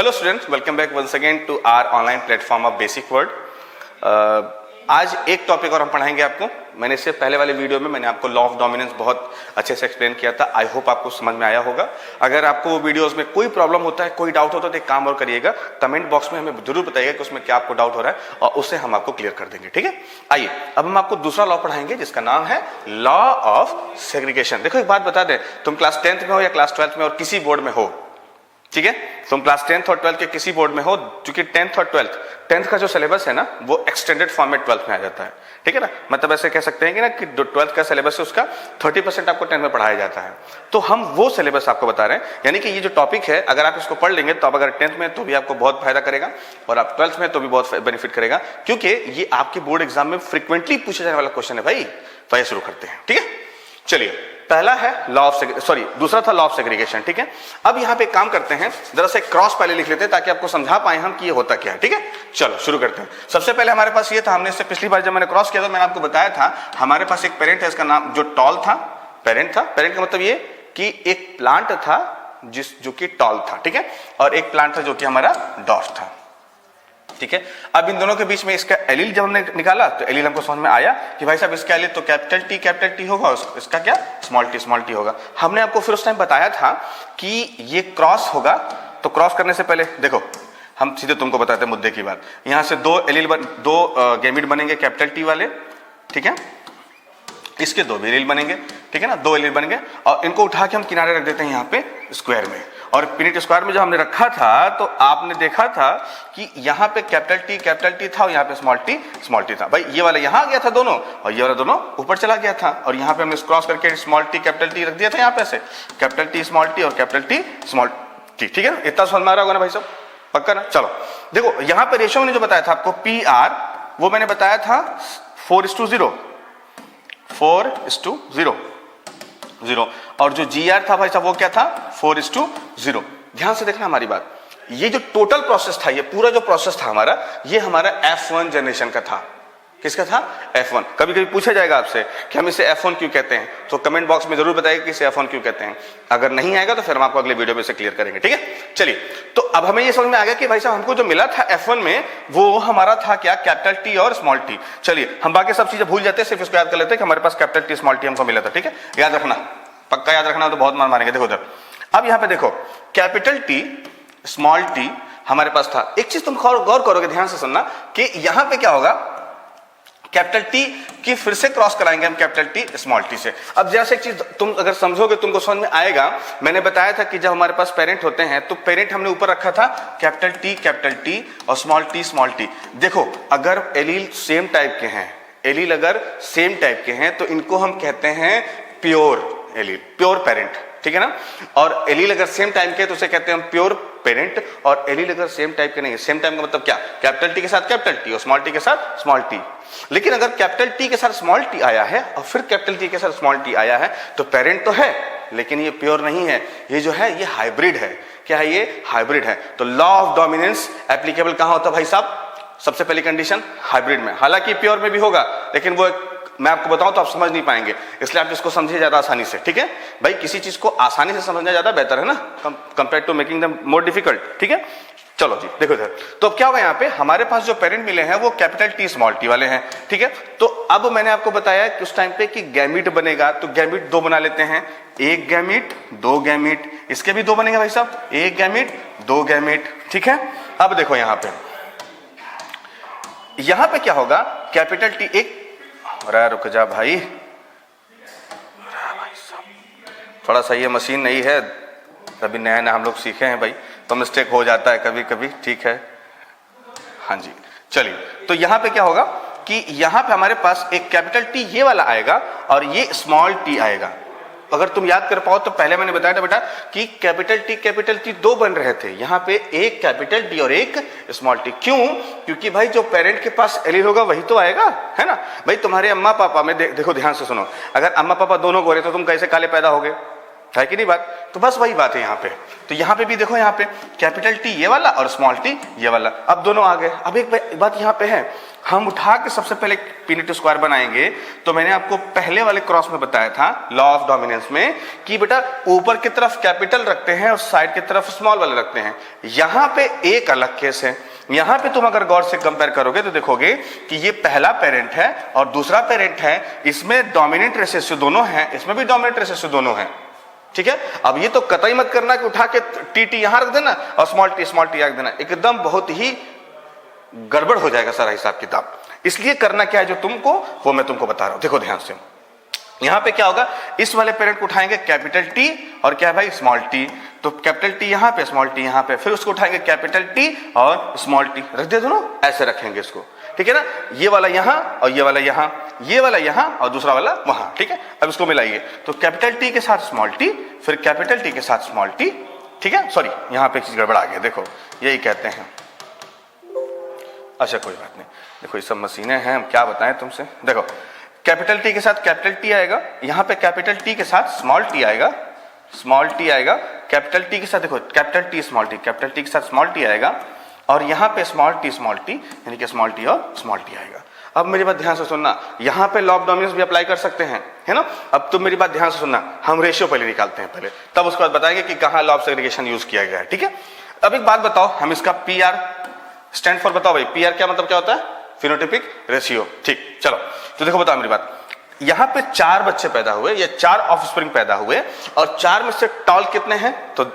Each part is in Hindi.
Hello students, welcome back once again to our online platform of basic word. आज एक टॉपिक और हम पढ़ाएंगे आपको। मैंने इससे पहले वाले वीडियो में मैंने आपको लॉ ऑफ डोमिनेंस बहुत अच्छे से एक्सप्लेन किया था। आई होप आपको समझ में आया होगा। अगर आपको वो वीडियोस में कोई प्रॉब्लम होता है, कोई डाउट होता है तो एक काम और करिएगा, कमेंट बॉक्स में हमें जरूर बताइएगा कि उसमें क्या आपको डाउट हो रहा है और उससे हम आपको क्लियर कर देंगे। ठीक है, आइए अब हम आपको दूसरा लॉ पढ़ाएंगे जिसका नाम है लॉ ऑफ सेग्रीगेशन। देखो एक बात बता दें, तुम क्लास 10th में हो या क्लास 12th में और किसी बोर्ड में हो, ठीक है, तुम क्लास 10th और 12th के किसी बोर्ड में हो, क्योंकि 10th और 12th का जो सिलेबस है ना वो एक्सटेंडेड फॉर्म में 12th में आ जाता है। ठीक है ना, मतलब ऐसे कह सकते हैं कि ना कि 12th का सिलेबस है उसका 30% आपको 10th में पढ़ाया जाता है। तो हम वो सिलेबस आपको बता रहे हैं, यानी कि ये जो टॉपिक है अगर आप इसको पढ़ लेंगे तो अब अगर 10th में तो भी आपको बहुत फायदा करेगा और आप 12th में तो भी बहुत बेनिफिट करेगा, क्योंकि ये आपके बोर्ड एग्जाम में फ्रिक्वेंटली पूछा जाने वाला क्वेश्चन है भाई। तो ये शुरू करते हैं। ठीक है, चलिए पहला है लॉ ऑफ दूसरा था लॉ ऑफ सेग्रीगेशन। ठीक है, अब यहां पे एक काम करते हैं, जरा से क्रॉस पहले लिख लेते हैं ताकि आपको समझा पाए हम कि ये होता क्या है। ठीक है, चलो शुरू करते हैं। सबसे पहले हमारे पास ये था, हमने इससे पिछली बार जब मैंने क्रॉस किया था मैंने आपको बताया था हमारे पास एक पेरेंट है, इसका नाम जो टॉल था, पेरेंट था। पेरेंट का मतलब ये कि एक प्लांट था जो कि टॉल था, ठीक है, और एक प्लांट था जो कि हमारा डॉर्फ था। ठीक है, अब इन दोनों के बीच में इसका एलील जब हमने निकाला तो एलील हमको समझ में आया कि भाई साहब इसका एलील तो कैपिटल टी होगा, इसका क्या स्मॉल टी होगा। हमने आपको फिर उस टाइम बताया था कि ये क्रॉस होगा, तो क्रॉस करने से पहले देखो हम सीधे तुमको बताते हैं मुद्दे की बात। यहां से दो गैमीट बनेंगे कैपिटल टी वाले, ठीक है, इसके दो भी एलील बनेंगे, ठीक है ना, दो एलील बनेंगे और इनको उठा के हम किनारे रख देते हैं यहाँ पे स्क्वायर में। और पिनिट स्क्वायर में जो हमने रखा था तो आपने देखा था कि यहाँ पे कैपिटल टी था और यहाँ पे स्मॉल टी था। भाई ये वाला यहाँ आ गया था दोनों और ये वाला दोनों ऊपर चला गया था और यहाँ पे हमने क्रॉस करके स्मॉल टी कैपिटल टी रख दिया था यहाँ पे से, कैपिटल टी स्मॉल टी और कैपिटल टी स्मॉल टी। ठीक है, इतना समझ में आ रहा होगा ना भाई साहब, पक्का ना। चलो देखो यहाँ पे रेशियो मैंने जो बताया था आपको पी आर, वो मैंने बताया था 4:0 और जो जी आर था भाई साहब वो क्या था 4:0। ध्यान से देखना हमारी बात, ये जो टोटल प्रोसेस था, ये पूरा जो प्रोसेस था हमारा, ये हमारा F1 जनरेशन का था। किसका था? F1। कभी कभी पूछा जाएगा आपसे कि हम इसे F1 क्यों कहते हैं, तो कमेंट बॉक्स में जरूर बताइए कि इसे F1 क्यों कहते हैं। अगर नहीं आएगा तो फिर हम आपको अगले वीडियो में से क्लियर करेंगे। ठीक है, चलिए तो अब हमें ये समझ में आ गया कि भाई साहब हमको जो मिला था F1 में वो हमारा था क्या, कैपिटल टी और स्मॉल टी। चलिए हम बाकी सब चीजें भूल जाते हैं, सिर्फ इसको याद कर लेते हैं कि हमारे पास कैपिटल टी स्मॉल टी हमको मिला था। ठीक है, याद रखना, पक्का याद रखना, तो बहुत मार मारेंगे। देखो उधर, अब यहाँ पे देखो कैपिटल टी स्मॉल टी हमारे पास था। एक चीज तुम गौर करोगे, ध्यान से सुनना कि यहाँ पे क्या होगा, कैपिटल टी की फिर से क्रॉस कराएंगे हम कैपिटल टी स्मॉल टी से। अब जैसे एक चीज तुम अगर समझोगे तुमको समझ में आएगा, मैंने बताया था कि जब हमारे पास पेरेंट होते हैं तो पेरेंट हमने ऊपर रखा था कैपिटल टी और स्मॉल टी। देखो अगर एलील सेम टाइप के हैं, एलील अगर सेम टाइप के हैं तो इनको हम कहते हैं प्योर एलील, प्योर पेरेंट। ठीक है ना, और एलील अगर सेम टाइम के तो उसे कहते हैं हम प्योर पेरेंट, और एलील अगर सेम टाइप के नहीं है, सेम टाइम का मतलब क्या, कैपिटल टी के साथ कैपिटल टी और स्मॉल टी के साथ स्मॉल टी। लेकिन अगर कैपिटल टी के साथ स्मॉल टी आया है और फिर कैपिटल टी के साथ स्मॉल टी आया है तो पेरेंट तो है लेकिन ये प्योर नहीं है, ये जो है ये हाइब्रिड है। क्या है ये? हाइब्रिड है। तो लॉ ऑफ डोमिनेंस एप्लीकेबल कहां होता है भाई साहब? सबसे पहली कंडीशन हाइब्रिड में। हालांकि प्योर में भी होगा लेकिन वो मैं आपको बताऊं तो आप समझ नहीं पाएंगे, इसलिए आप इसको समझिए ज्यादा आसानी से। ठीक है भाई, किसी चीज को आसानी से समझना ज्यादा बेहतर है ना, compare to making them more difficult. ठीक है, चलो जी देखो इधर, तो अब क्या होगा, यहाँ पे हमारे पास जो पेरेंट मिले हैं वो कैपिटल टी स्मॉल टी वाले हैं। ठीक है, तो अब मैंने आपको बताया कि उस टाइम पे कि गैमीट बनेगा, तो गैमीट दो बना लेते हैं, एक गैमीट दो गैमीट, इसके भी दो बनेंगे भाई साहब, एक गैमीट दो गैमीट। ठीक है, अब देखो यहाँ पे क्या होगा, कैपिटल टी एक, रुक जा भाई थोड़ा सा, ये मशीन नहीं है, अभी नया नया हम लोग सीखे हैं भाई, तो मिस्टेक हो जाता है कभी कभी। ठीक है, हाँ जी, चलिए तो यहाँ पे क्या होगा कि यहाँ पे हमारे पास एक कैपिटल टी ये वाला आएगा और ये स्मॉल टी आएगा। अगर तुम याद कर पाओ तो पहले मैंने बताया था बेटा कि कैपिटल टी दो बन रहे थे, यहाँ पे एक कैपिटल टी और एक स्मॉल टी। क्यों? क्योंकि भाई जो पेरेंट के पास एलील होगा वही तो आएगा, है ना भाई। तुम्हारे अम्मा पापा में देखो ध्यान से सुनो, अगर अम्मा पापा दोनों गोरे तो तुम कैसे काले पैदा होगे, है कि नहीं बात? तो बस वही बात है यहाँ पे। तो यहाँ पे भी देखो, यहाँ पे कैपिटल टी ये वाला और स्मॉल टी ये वाला, अब दोनों आ गए। अब एक बात यहाँ पे है हम उठा के सबसे पहले पीनेट स्क्वायर बनाएंगे। तो मैंने आपको पहले वाले क्रॉस में बताया था लॉ ऑफ डोमिनेंस में कि बेटा ऊपर की तरफ कैपिटल रखते हैं और साइड की तरफ स्मॉल वाले रखते हैं। यहां पे एक अलग केस है। यहां पे तुम अगर गौर से कंपेयर करोगे तो देखोगे कि ये पहला पेरेंट है और दूसरा पेरेंट है, इसमें डोमिनेंट रेशियो दोनों हैं, इसमें भी डोमिनेंट रेशियो दोनों हैं। ठीक है, अब ये तो कतई मत करना कि उठा के टी यहां रख देना और स्मॉल टी रख देना, एकदम बहुत ही गड़बड़ हो जाएगा सारा हिसाब किताब। इसलिए करना क्या है जो तुमको, वो मैं तुमको बता रहा हूं। देखो ध्यान से, यहां पे क्या होगा, इस वाले पेरेंट को उठाएंगे कैपिटल टी और क्या है भाई स्मॉल टी, तो कैपिटल टी यहां पे स्मॉल टी यहां पे, फिर उसको उठाएंगे कैपिटल टी और स्मॉल टी, रख दे दोनों ऐसे रखेंगे इसको। ठीक है ना, ये वाला यहां और ये वाला यहां, ये वाला यहां और दूसरा वाला वहां। ठीक है, अब इसको मिलाइए, तो कैपिटल टी के साथ स्मॉल टी, फिर कैपिटल टी के साथ स्मॉल टी। ठीक है, सॉरी यहां पे एक चीज गड़बड़ आ गया, देखो यही कहते हैं। अच्छा कोई बात नहीं, देखो ये सब मशीनें हैं, हम क्या बताएं तुमसे। देखो कैपिटल टी के साथ कैपिटल टी आएगा, यहां पे कैपिटल टी के साथ स्मॉल टी आएगा, स्मॉल टी आएगा, कैपिटल टी के साथ देखो capital T small T, capital T के साथ स्मॉल टी आएगा, और यहां पे स्मॉल टी यानी कि स्मॉल टी और स्मॉल टी आएगा। अब मेरी बात ध्यान से सुनना, यहां पे लॉ ऑफ डोमिनेंस भी अप्लाई कर सकते हैं, है ना। अब तुम मेरी बात ध्यान से सुनना, हम रेशियो पहले निकालते हैं पहले, तब उसके बाद बताएंगे कि कहां लॉ ऑफ सेग्रीगेशन यूज किया गया है। ठीक है, अब एक बात बताओ, हम इसका पी आर स्टैंड फॉर बताओ भाई, पी आर क्या मतलब क्या होता है, फिनोटाइपिक रेशियो। ठीक, चलो तो देखो बताओ मेरी बात, यहां पे 4 बच्चे पैदा हुए या 4 ऑफस्प्रिंग पैदा हुए और 4 में से टॉल कितने हैं, तो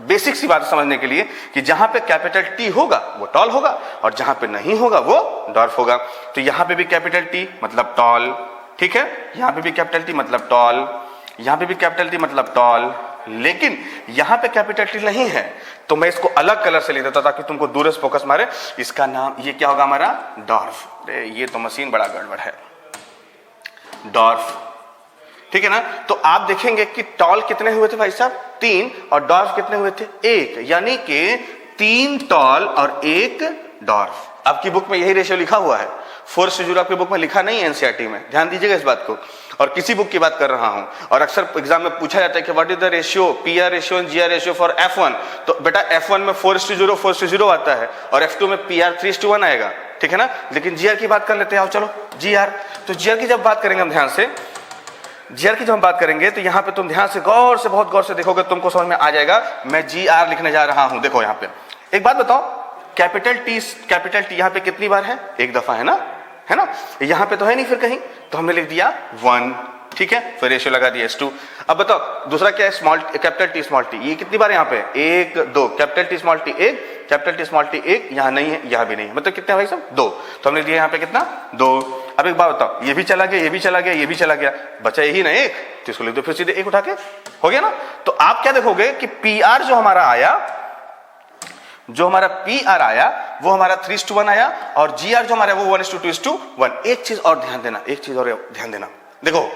बेसिक सी बात समझने के लिए कि जहां पे कैपिटल टी होगा वो टॉल होगा और जहां पे नहीं होगा वो डॉर्फ होगा। तो यहां पे भी कैपिटल टी मतलब टॉल, ठीक है, यहां पे भी कैपिटल टी मतलब टॉल, यहां पे भी कैपिटल टी मतलब टॉल, लेकिन यहां पे कैपिटल टी नहीं है तो मैं इसको अलग कलर से ले देता ताकि तुमको दूर से फोकस मारे। इसका नाम ये क्या होगा हमारा, डॉर्फ। ये तो मशीन बड़ा गड़बड़ है, डॉर्फ। ठीक है ना, तो आप देखेंगे कि टॉल कितने हुए थे भाई साहब, 3, और डॉर्फ कितने हुए थे, 1, यानी कि 3 टॉल और 1 डॉर्फ। आपकी बुक में यही रेशियो लिखा हुआ है, 4:0 आपकी बुक में लिखा नहीं है एनसीईआरटी में, ध्यान दीजिएगा इस बात को। और किसी बुक की बात कर रहा हूं, और अक्सर एग्जाम में पूछा जाता है कि what is the ratio, PR ratio and GR ratio for F1, तो बेटा F1 में 4:0 आता है और F2 में PR 3:1 आएगा। ठीक है ना, लेकिन जीआर की बात कर लेते हैं, आओ चलो जीआर। तो जीआर की जब बात करेंगे हम ध्यान से, जीआर की जब हम बात करेंगे तो यहां पे तुम ध्यान से गौर से, बहुत गौर से देखोगे, तुमको समझ में आ जाएगा। मैं जीआर लिखने जा रहा हूं, देखो यहां पे एक बात बताओ, कैपिटल टी यहां पे कितनी बार है, एक दफा है ना, है ना, यहां पे तो है नहीं फिर कहीं, तो हमने लिख दिया 1। ठीक है, फिर रेशियो लगा दिया S2। अब बताओ दूसरा क्या है, small capital T small T, ये कितनी बार यहाँ पे, 1 2, capital T small T 1, capital T small T 1, यहाँ नहीं है, यहाँ भी नहीं है, मतलब कितने भाई साहब 2, तो हमने दिया यहाँ पे कितना 2। अब एक बात बताओ, ये भी चला गया, ये भी चला गया, ये भी चला गया, बचा यही ना 1, तो इसको लिख दो फिर सीधे 1 उठा के, हो गया ना। तो आप क्या देखोगे कि पी आर जो हमारा आया, जो हमारा पी आर आया वो हमारा 3:1 आया, और जी आर जो हमारा वो 1:2:1। एक चीज और ध्यान देना, एक चीज और ध्यान देना, देखो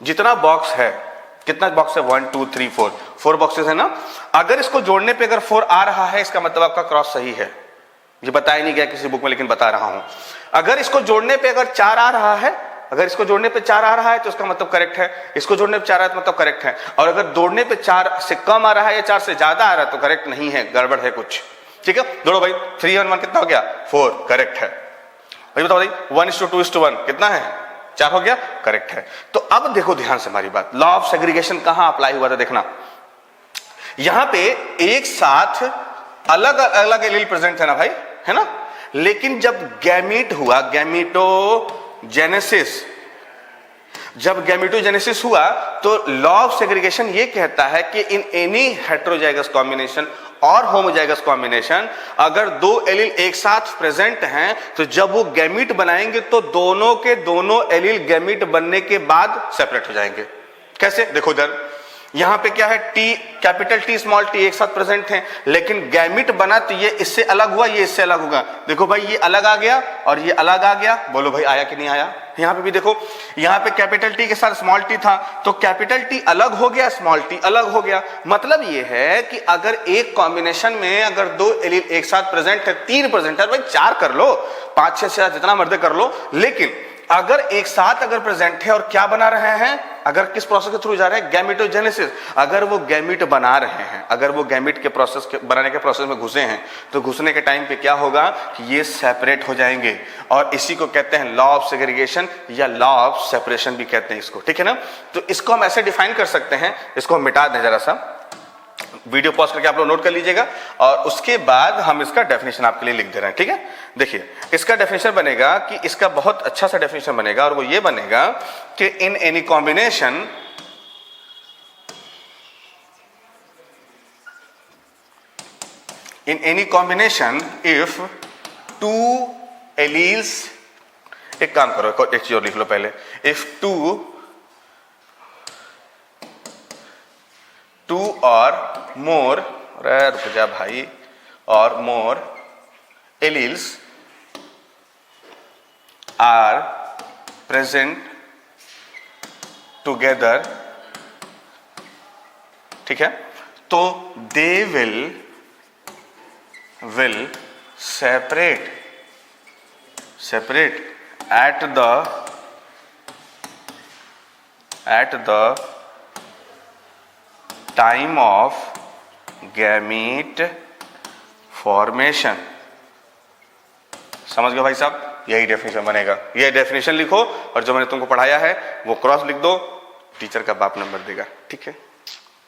जितना बॉक्स है, कितना बॉक्स है, 1 2 3 4 बॉक्सेस है ना, अगर इसको जोड़ने पे अगर 4 आ रहा है, इसका मतलब आपका क्रॉस सही है। ये बताया नहीं गया किसी बुक में, लेकिन बता रहा हूं, अगर इसको जोड़ने पे अगर 4 आ रहा है, अगर इसको जोड़ने पे 4 आ रहा है तो इसका मतलब करेक्ट है, इसको जोड़ने पे 4 आ रहा है तो मतलब करेक्ट है, और अगर जोड़ने पे 4 से कम आ रहा है या 4 से ज्यादा आ रहा है तो करेक्ट नहीं है, गड़बड़ है कुछ। ठीक है, जोड़ो भाई, 3 और 1 कितना हो गया, 4, करेक्ट है। भाई बताओ भाई, 1:2:1 कितना है, 4 हो गया, करेक्ट है। तो अब देखो ध्यान से हमारी बात, लॉ ऑफ सेग्रीगेशन कहां अप्लाई हुआ था, देखना यहां पे एक साथ अलग अलग एलील प्रेजेंट है ना भाई, है ना, लेकिन जब गैमीट हुआ, गैमीटोजेनेसिस, जब गैमीटोजेनेसिस हुआ तो लॉ ऑफ सेग्रीगेशन ये कहता है कि इन एनी हेटेरोजाइगस कॉम्बिनेशन और होमोजाइगस कॉम्बिनेशन, अगर 2 एलील एक साथ प्रेजेंट हैं तो जब वो गैमीट बनाएंगे तो दोनों के दोनों एलील गैमीट बनने के बाद सेपरेट हो जाएंगे। कैसे, देखो इधर यहां पे क्या है, T capital T small T एक साथ प्रेजेंट हैं, लेकिन गैमीट बना तो ये इससे अलग हुआ, ये इससे अलग होगा। देखो भाई ये अलग आ गया और ये अलग आ गया, बोलो भाई आया कि नहीं आया। यहां पे भी देखो, यहां पे कैपिटल टी के साथ स्मॉल टी था तो कैपिटल टी अलग हो गया, स्मॉल टी अलग हो गया। मतलब ये है कि अगर एक कॉम्बिनेशन में अगर 2 एलील एक साथ प्रेजेंट है, 3 प्रेजेंट है, भाई 4 कर लो, 5 6 जितना मर्द कर लो, लेकिन अगर एक साथ अगर प्रेजेंट है और क्या बना रहे हैं, अगर किस प्रोसेस के थ्रू जा रहे हैं, गैमेटोजेनेसिस, अगर वो गैमिट बना रहे हैं, अगर वो गैमिट के प्रोसेस के बनाने के प्रोसेस में घुसे हैं, तो घुसने के टाइम पे क्या होगा कि ये सेपरेट हो जाएंगे, और इसी को कहते हैं लॉ ऑफ सेग्रीगेशन या लॉ ऑफ सेपरेशन भी कहते हैं इसको, ठीक है ना। तो इसको हम ऐसे डिफाइन कर सकते हैं, इसको हम मिटा दें जरा सा, वीडियो पॉज करके आप लोग नोट कर लीजिएगा, और उसके बाद हम इसका डेफिनेशन आपके लिए लिख दे रहे हैं, ठीक है। देखिए इसका डेफिनेशन बनेगा कि इसका बहुत अच्छा सा डेफिनेशन बनेगा, और वो ये बनेगा कि in any combination if two alleles, एक काम करो, एक चीज और लिख लो पहले, इफ टू और मोर, रुक जा भाई, और मोर एलील्स आर प्रेजेंट टुगेदर, ठीक है, तो they will separate at the time of gamete formation। समझ गए भाई साहब, यही डेफिनेशन बनेगा, यह डेफिनेशन लिखो, और जो मैंने तुमको पढ़ाया है वो क्रॉस लिख दो, टीचर का बाप नंबर देगा, ठीक है।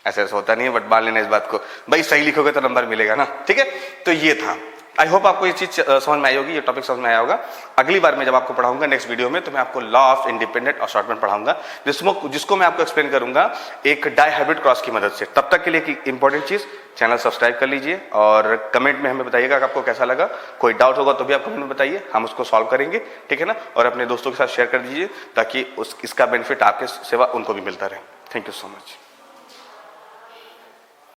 ऐसा होता नहीं है, बट मान लेना इस बात को, भाई सही लिखोगे तो नंबर मिलेगा ना, ठीक है। तो ये था, आई होप आपको ये चीज समझ में आई होगी, ये टॉपिक समझ में आया होगा। अगली बार मैं जब आपको पढ़ाऊंगा नेक्स्ट वीडियो में, तो मैं आपको लॉ ऑफ इंडिपेंडेंट असॉर्टमेंट पढ़ाऊंगा, जिसको मैं आपको एक्सप्लेन करूंगा एक डाइहाइब्रिड क्रॉस की मदद से। तब तक के लिए एक इंपॉर्टेंट चीज, चैनल सब्सक्राइब कर लीजिए, और कमेंट में हमें बताइएगा कि आपको कैसा लगा। कोई डाउट होगा तो भी आप कमेंट में बताइए, हम उसको सॉल्व करेंगे, ठीक है ना। और अपने दोस्तों के साथ शेयर कर दीजिए, ताकि इसका बेनिफिट आपके सिवा उनको भी मिलता रहे। Thank you so much.